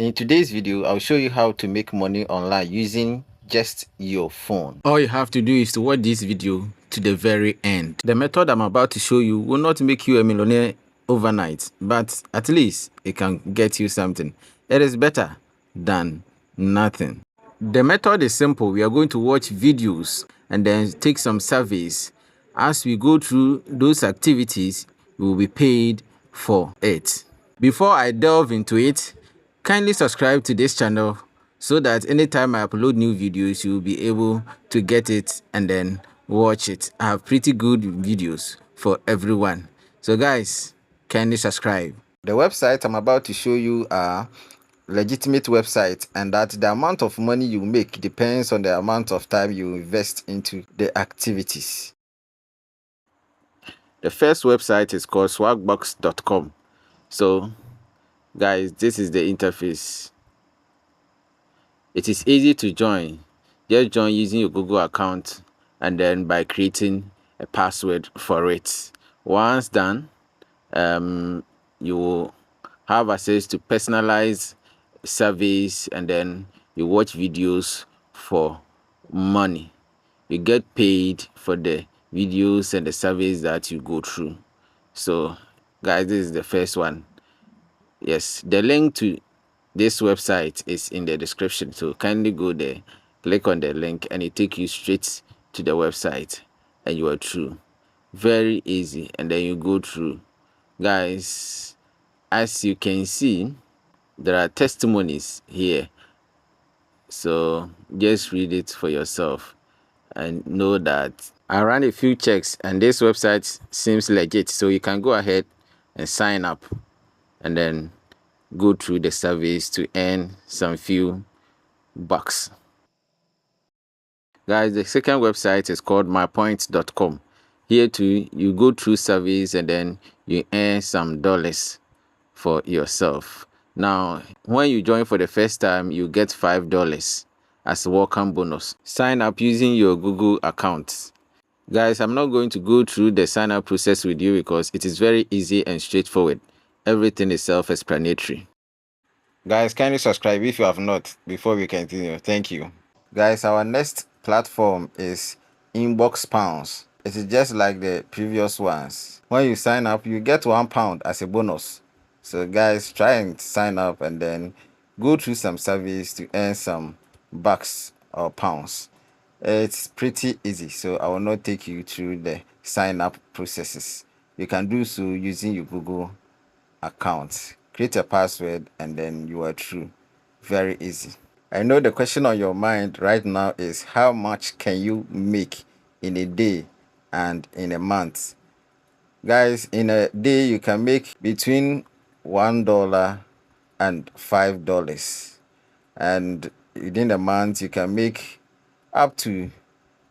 In today's video, I'll show you how to make money online using just your phone. All you have to do is to watch this video to the very end. The method I'm about to show you will not make you a millionaire overnight, but at least it can get you something. It is better than nothing. The method is simple. We are going to watch videos and then take some surveys. As we go through those activities, we will be paid for it. Before I delve into it, kindly subscribe to this channel so that anytime I upload new videos, you'll be able to get it and then watch it. I have pretty good videos for everyone. So guys, kindly subscribe. The website I'm about to show you are legitimate websites, and that the amount of money you make depends on the amount of time you invest into the activities. The first website is called swagbucks.com. So guys, this is the interface. It is easy to join. Just join using your Google account and then by creating a password for it. Once done, you will have access to personalized surveys, and then you watch videos for money. You get paid for the videos and the surveys that you go through. So guys, this is the first one. Yes, the link to this website is in the description, so kindly go there, click on the link, and it take you straight to the website and you are through. Very easy. And then you go through. Guys, as you can see, there are testimonies here, so just read it for yourself and know that I ran a few checks and this website seems legit, so you can go ahead and sign up and then go through the surveys to earn some few bucks. Guys, the second website is called MyPoints.com. Here too, you go through surveys and then you earn some dollars for yourself. Now, when you join for the first time, you get $5 as a welcome bonus. Sign up using your Google account. Guys, I'm not going to go through the sign up process with you because it is very easy and straightforward. Everything is self-explanatory. Guys, kindly subscribe if you have not before we continue. Thank you. Guys, our next platform is InboxPounds. It is just like the previous ones. When you sign up, you get £1 as a bonus. So guys, try and sign up and then go through some surveys to earn some bucks or pounds. It's pretty easy, so I will not take you through the sign up processes. You can do so using your Google account. Create a password and then you are through. Very easy. I know the question on your mind right now is how much can you make in a day and in a month? Guys, in a day you can make between $1 and $5, and within a month you can make up to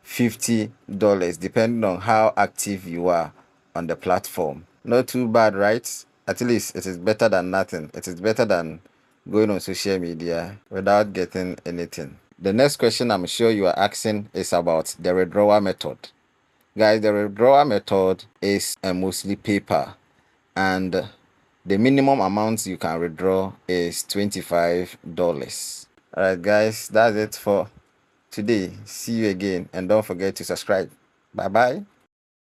$50 depending on how active you are on the platform. Not too bad, right? At least it is better than nothing. It is better than going on social media without getting anything. The next question I'm sure you are asking is about the withdrawal method. Guys, the withdrawal method is mostly paper, and the minimum amount you can withdraw is $25. Alright guys, that's it for today. See you again, and don't forget to subscribe. Bye bye.